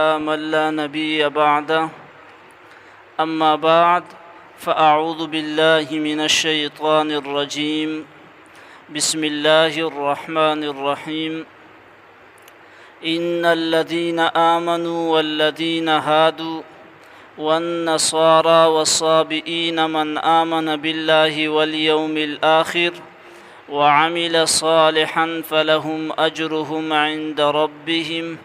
من لا نبي بعده أما بعد فأعوذ بالله من الشيطان الرجيم بسم الله الرحمن الرحيم إن الذين آمنوا والذين هادوا والنصارى والصابئين من آمن بالله واليوم الآخر وعمل صالحا فلهم أجرهم عند ربهم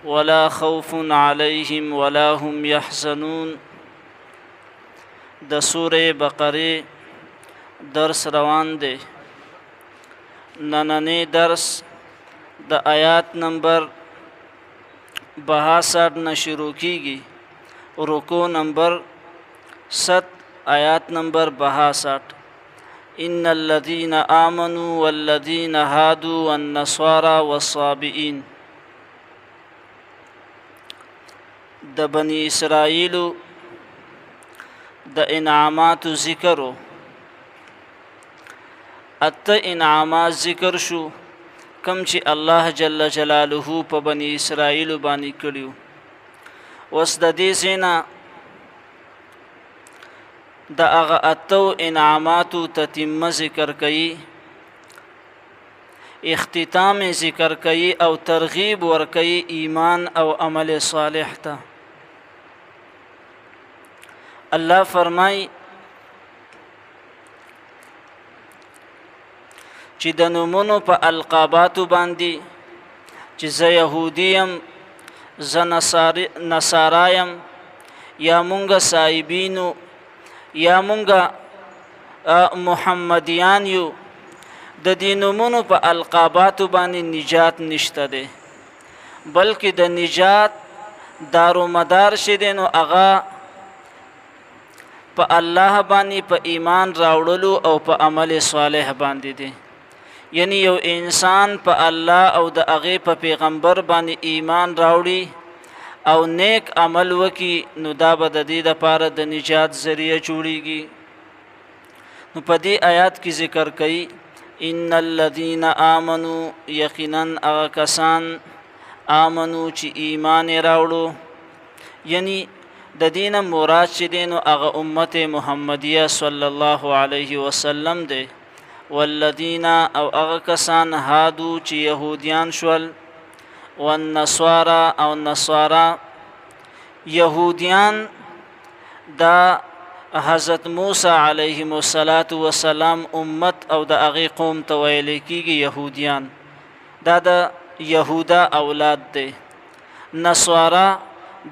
ولا خوف عليهم ولا هم يحزنون. د سوره بقره درس روان دی. نننی درس د آیات نمبر 62 نه شروع کیږي. رکوع نمبر 7 آیات نمبر 62. ان الذين آمنوا والذين هادوا والنصارى والصابئين. د بنی اسرائیلو د انعامات ذکرو. اته انعامات ذکر شو کم چې الله جل جلاله په بنی اسرائیلو باندې کړیو. اوس د دې زینا د هغه اتو انعاماتو تتمه ذکر کوي، اختتام ذکر کوي او ترغیب ورکوي ایمان او عمل صالح ته. الله فرمای چې د نومونو په القاباتو باندې چې زه یهودیم، زه نصارایم، یا مونږ صایبینو، یا مونږ محمدیان یو، د دې نومونو په القاباتو باندې نجات نشته دی، بلکې د نجات دارو مدار شي دی نو هغه په الله باندې په ایمان راوړلو او په عمل صالح باندې دی. یعنی یو انسان په الله او د هغې په پیغمبر باندې ایمان راوړي او نیک عمل وکي نو دا به د دې دپاره د نجات ذریعه جوړیږي. نو په دې آیات کې ذکر کوي ان الذين آمنوا، یقینا هغه کسان آمنو چې ایمان راوړو، یعنی د دین مراد چې دی نو هغه امت محمدیه صلی الله علیه وسلم دی. والذین او هغه کسان هادو چې یهودیان شول، والنصارى او نصارا. یهودیان دا حضرت موسی علیه السلام امت او د هغې قوم ته ویل کیږي یهودیان، دا د یهودا اولاد دی. نصارا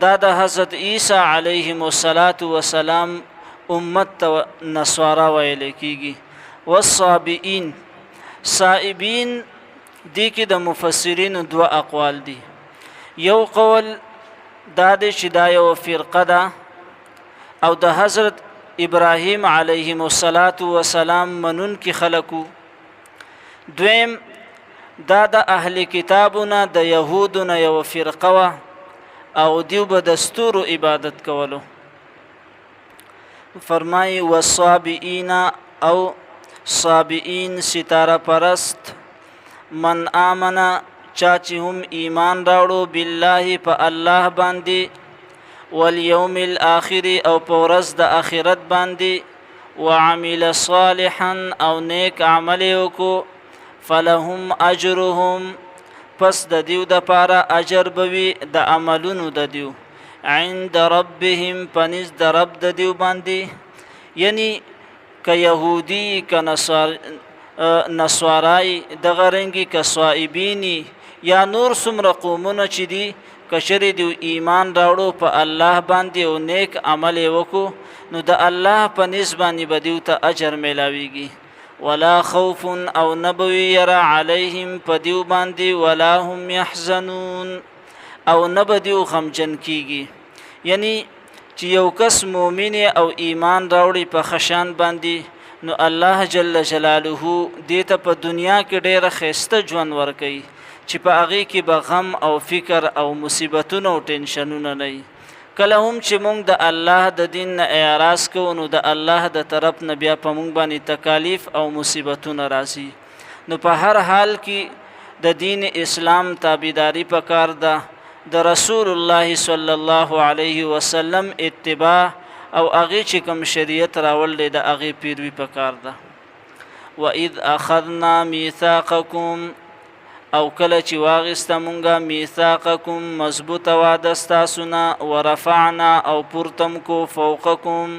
دا د حضرت عیسی علیه السلام امت ته نصارا ویل کیږي. والصابئین، صائبین دی کې د مفسرین دوه اقوال دي. یو قول دا دی چې دا یو فرقه ده او د حضرت ابراهیم علیه السلام منون کې خلقو. دویم دا د اهل کتابونه د یهودونه یو فرقه وه او دیو به دستور عبادت کولو. فرمای والصابئین او صابئین ستاره پرست، من آمنا چا چې هم ایمان راوړو بالله په الله باندې، والیوم الاخر او په ورځ د آخرت باندې، وعمل صالحا او نیک عمل وکړو، فلهم اجرهم پس د دیو د پاره اجر بوي د عملونو د دیو، عند ربهم پنځ د رب د دیو باندې. یعنی که یهودی که نصارای د غرنګي که صائبینی یا نور څومره قومونه چې دي کشر دیو ایمان راوړو په الله باندې او نیک عمل وکړو نو د الله په نسبت باندې به دیو ته اجر میلاویږي. ولا خوف او نبوي يرى عليهم پدیو باندې، ولا هم يحزنون او نبدیو غمجن کیږي. یعنی چې یو کس مؤمن او ایمان راوړي په خشان باندې نو الله جل جلاله دې ته په دنیا کې ډېره ښایسته ژوند ورکوي چې په هغې کې به غم او فکر او مصیبتونه او ټینشنونه نه وي. کله هم چې مونږ د الله د دین نه اعراض کوو نو د الله د طرف نه بیا په مونږ باندې تکالیف او مصیبتونه راځي. نو په هر حال کې د دین اسلام تابعداري پکار ده د رسول الله صلی الله علیه وسلم اتباع او هغه چې کوم شریعت راول دی د هغه پیروي پکار ده. وَإِذْ أَخَذْنَا مِيثَاقَكُمْ او کله چې واغسته مونږه میثاقکم مضبوطه وعده ستاسو نه، ورفعنا او پورتم کو فوقکم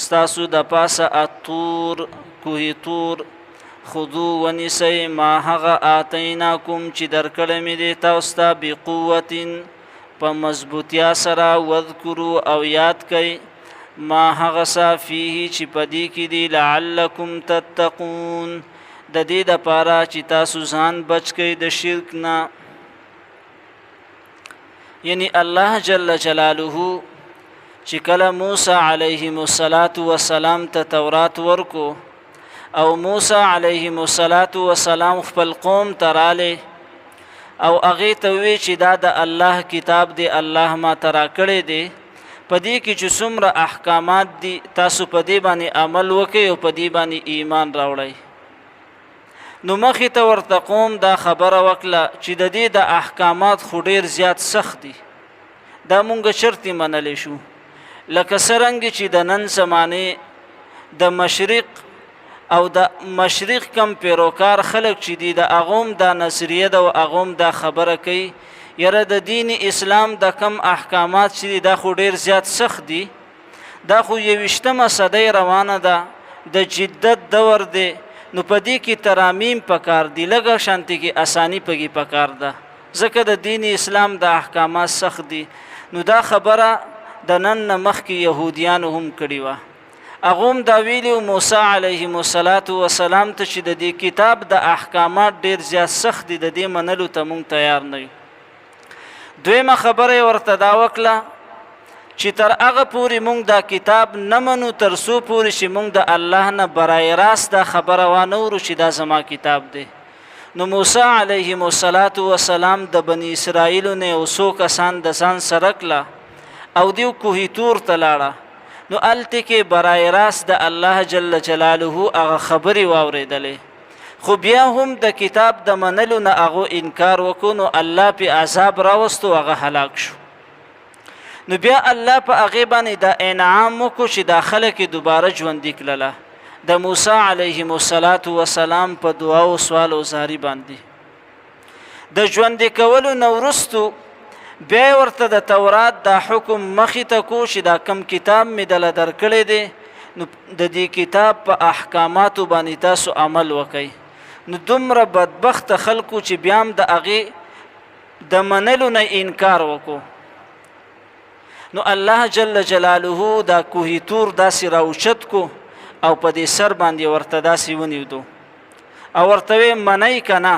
ستاسو د پاسه الطور کوه طور، خذو ونیسئ ما هغه آتیناکم چې درکړی مې دی تاسو ته بقوة په مضبوطیا سره، واذکروا او یاد کئ ما هغه څه فیه چې پدې کې دی لعلکم تتقون د دې دپاره چې تاسو ځان بچ کئ د شرک نه. یعنی الله جل جلاله چې کله موسی علیه السلام ته تورات ورکو او موسی علیه السلام خپل قوم ته رالی او هغې ته وی چې دا د الله کتاب دی، الله ما ته راکړی دی، په دې کې چې څومره احکامات دي تاسو په دې باندې عمل وکئ او په دې باندې ایمان راوړئ. نو مخې ته ورته قوم دا خبره وکړه چې د دې د احکامات خو ډېر زیات سخت دي، دا مونږ چرتې منلی شو. لکه څرنګه چې د نن زمانې د مشرق او د مشرق کم پیروکار خلک چې دي د هغوم دا نظریه ده او هغوم دا خبره کوي یاره د دین اسلام د کم احکامات چې دي دا خو ډېر زیات سخت دي، دا خو 21مه صدۍ روانه ده، د جدت دور دی، نو په دې کې ترامیم پکار دي، لږه شانتې کې اسانی پکې پکار ده، ځکه د دین اسلام د احکامات سخت دي. نو دا خبره د نن نه مخکې یهودیانو هم کړې وه، هغه هم دا ویلي موسی علیه السلام ته چې د دې کتاب د احکامات ډېر زیات سخت دي، د دې منلو ته مونږ تیار نه یو. دویمه خبره یې ورته دا وکړه چې تر هغه پورې مونږ دا کتاب نه منو تر څو پورې چې مونږ د الله نه برای راست دا خبره وانه ورو چې دا زما کتاب دی. نو موسی علیه السلام د بني اسرائیلو نه یو څو کسان د ځان سره کړه او دیو کوه طور ته لاړه، نو هلته کې برای راست د الله جل جلاله هغه خبرې واورېدلې، خو بیا هم د کتاب د منلو نه هغه انکار وکړو، نو الله پې عذاب راوستو، هغه هلاک شو. نو بیا الله په هغې باندې دا انعام وکړو چې دا خلک یې دوباره ژوندي کړله د موسی علیه السلام په دعا او سوال او زاري باندې. د ژوندي کولو نه وروستو بیا ورته د تورات دا حکم مخې ته کو چې دا کم کتاب مې دله درکړی دی، نو د دې کتاب په احکاماتو باندې تاسو عمل وکئ. نو دومره بدبخت خلکو چې بیا هم د هغې د منلو نه انکار وکړو، نو الله جل جلاله دا کوه طور داسې راوچت کو او په دې سر باندې ورته داسې ونیودو او ورته وی منئ که نه،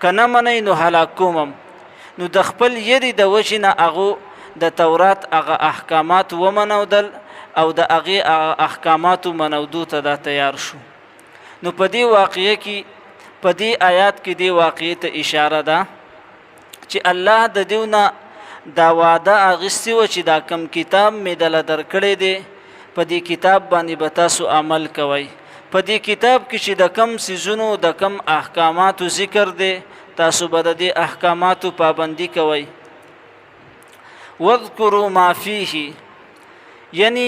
که نه منئ نو هلاک کومم. نو د خپل یری د وجې نه هغو د تورات هغه احکامات ومنودل او د هغې احکاماتو منودو ته دا تیار شو. نو په دې واقعه کې په دې آیات کې دې واقعې ته اشاره ده چې الله د دیو نه دا وعده اخیستې وه چې دا کم کتاب مې دله درکړی دی، په دې کتاب باندې به تاسو عمل کوئ، په دې کتاب کې چې د کم څیزونو د کم احکاماتو ذکر دی تاسو به د دې احکاماتو پابندي کوئ. واذکروا ما فیه، یعنی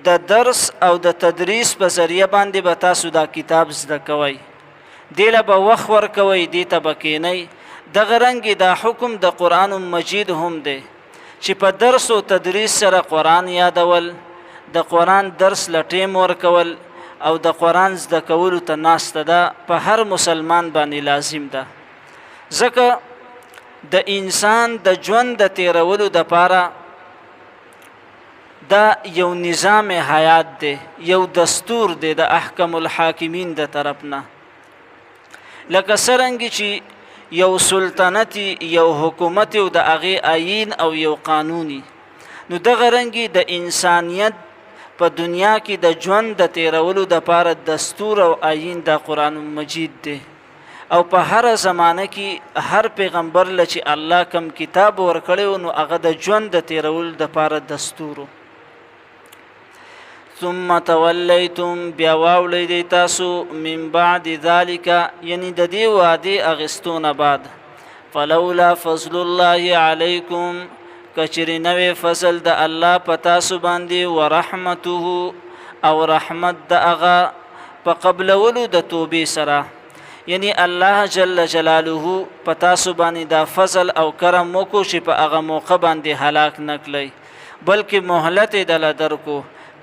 د درس او د تدریس په ذریعه باندې به تاسو دا کتاب زده کوئ، دې له به وخت ورکوئ، دې ته به کینئ. دغه رنګې دا حکم د قرآن مجید هم دی چې په درس او تدریس سره قرآن یادول، د قرآن درس له ټیم ورکول او د قرآن زده کولو ته ناسته ده په هر مسلمان باندې لازم ده، ځکه د انسان د ژوند د تیرولو دپاره دا یو نظام حیات دی، یو دستور دی د احکم الحاکمین د طرف نه. لکه څرنګه چې یو سلطنتی، یو حکومت او د هغې آیین او یو قانوني، نو دغه رنګې د انسانیت په دنیا کې د ژوند د تیرولو دپاره دستور او آیین د قرآن مجید دی، او په هر زمانه کې هر پیغمبر له چې الله کم کتاب ورکړی نو هغه د ژوند د تیرولو دپاره دستور. ثم تولیتم، بیا واوړئ دی تاسو من بعد ذلک، یعنی د دې وعدې اخیستو نه بعد، فلولا فضل الله علیکم کچری نوی فضل د الله پتا سو باندې ورحمته او رحمت د اغا په قبلولو د توبې سره یعنی الله جل جلاله پتا سو باندې دا فضل او کرم وکړو چې په اغه موقع باندې هلاک نکلی بلکې مهلت دل درکو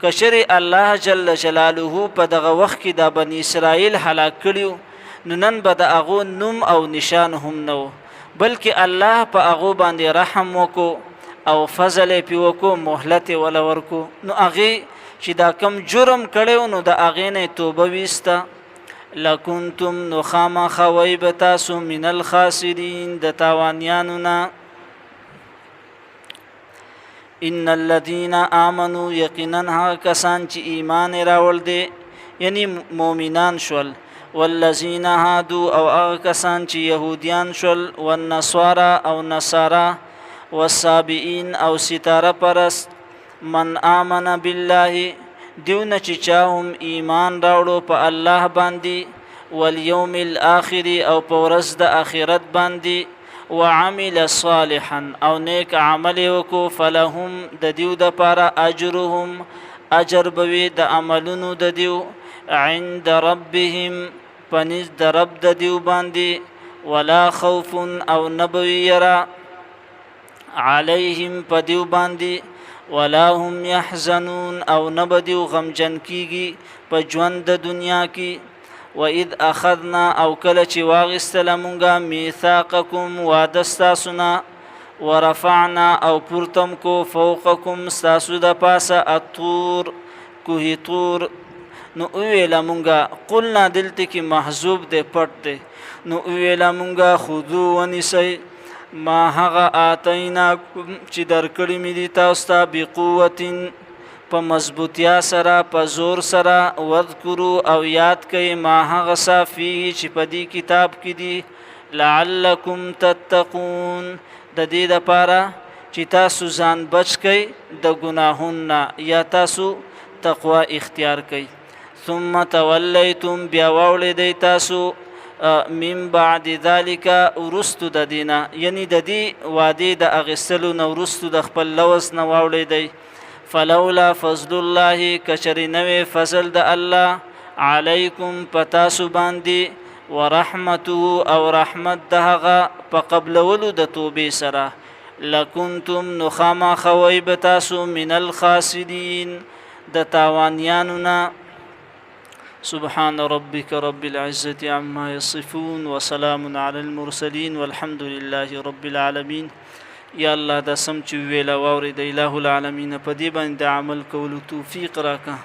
کشری الله جل جلاله په دغه وخت کې د بنی اسرائیل هلاک کړیو نو نن به د اغو نوم او نشان هم نو بلکې الله په اغو باندې رحم وکړو او فضل پی وکړو مهلت ولا ورکو نو اغه چې دا کم جرم کړو نو د اغه نه توبه وستا لکنتم نخاما خویب تاسو من الخاسرین د تاوانیانو نه ان الذين امنوا یقینا ها کسان چې ایمان راول دي یعنی مؤمنان شول والذین هادوا او هغه کسان چې يهوديان شول والنصارى او نصارا والسابئین او ستاره پرست من آمن بالله دیونه چې چاهم ایمان راوړو په الله باندې والیوم الاخر او په ورځ د آخرت باندې وعمل صالحا او نیک عمل وکړو فلهم د دیو د پاره اجرهم اجر بوي د عملونو د دیو عند ربهم پنځ د رب د دیو باندې ولا خوف او نبوي يرا عليهم په دیو باندې ولا هم يحزنون او نبدیو غمجن کیږي په ژوند د دنیا کې واذ اخذنا او کله چې واغستل مونږه میثاقکم وعدستاسنا ورفعنا او پورتم کو فوقکم استاسو د پاسه الطور کوه طور نو ویل مونږه قلنا دلته کې محذوب دی پټ دی نو ویل مونږه خذو ونسی ما هغه آتیناکم چې درکړی مې دي تاسو ته بقوتن په مضبوطیا سره په زور سره وذکروا او یاد کړئ ما هغه صافی چې په دې کتاب کې دي لعلکم تتقون د دې لپاره چې تاسو ځان بچ کړئ د ګناهونو یا تاسو تقوا اختیار کړئ ثم تولیتم بیا واولئ تاسو من بعد ذلك ورستو د دینه یعنی د دې وعده د اغسلو نو ورستو د خپل لوس نه واولې دی فلولا فضل الله کشری نوې فضل د الله علیکم پتاسو باندې ورحمته او رحمت دهغه په قبلولو د توبې سره لکنتم نخاما خویب تاسو من الخاسرین د تاوانیانو نه سبحان ربك رب العزة عما يصفون وسلام على المرسلين والحمد لله رب العالمين یا الله دا سم چې ویلا واوري د الٰه العالمین په دې باندې عمل کولو توفیق راکا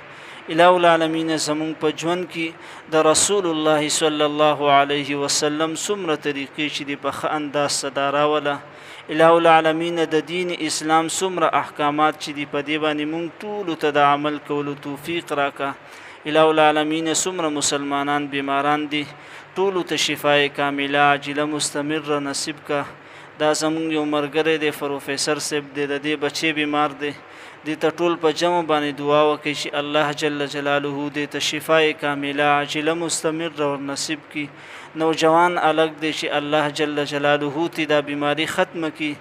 الٰه العالمین زمون په ژوند کې د رسول الله صلی الله علیه وسلم څومره طریقې چې د په انداز صدارا ولا الٰه العالمین د دین اسلام څومره احکامات چې د په دې باندې مونږ ټول ته د عمل کولو توفیق راکا الٰه العالمین څومره مسلمانان بیماران دي ټول ته شفای کامله عاجله مستمر نصیب کا دا زمون یو مرګره دی پروفیسور صاحب دی د دې بچي بیمار دی د ته ټول په جمع باندې دعا وکړي چې الله جل جلاله دې ته شفای کامله عاجله مستمر او نصیب کی نوجوان الګ دی چې الله جل جلاله تی دا بیماری ختم کی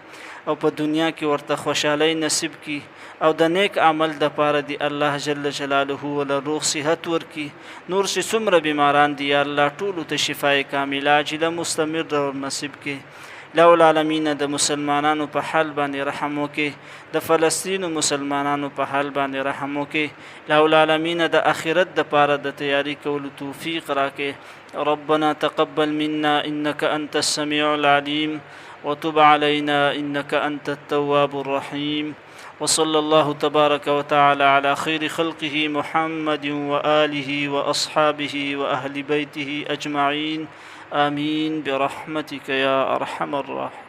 او په دنیا کې ورته خوشحالي نصیب کی او د نیک عمل د پاره دی الله جل جلاله ول روح صحت ورکی نور سي څومره بیماران دي یا الله ټول ته شفای کامله عاجله مستمر او نصیب کی لو العالمین د مسلمانانو په حال باندې رحم وکي د فلسطین مسلمانانو په حال باندې رحم وکي لو العالمین د اخرت د پاره د تیاری کولو توفیق راکې ربنا تقبل منا انك انت السميع العليم وتب علينا انك انت التواب الرحيم وصلى الله تبارك وتعالى على خير خلقه محمد وآله وأصحابه وأهل بيته أجمعين آمين برحمتك يا أرحم الراحمين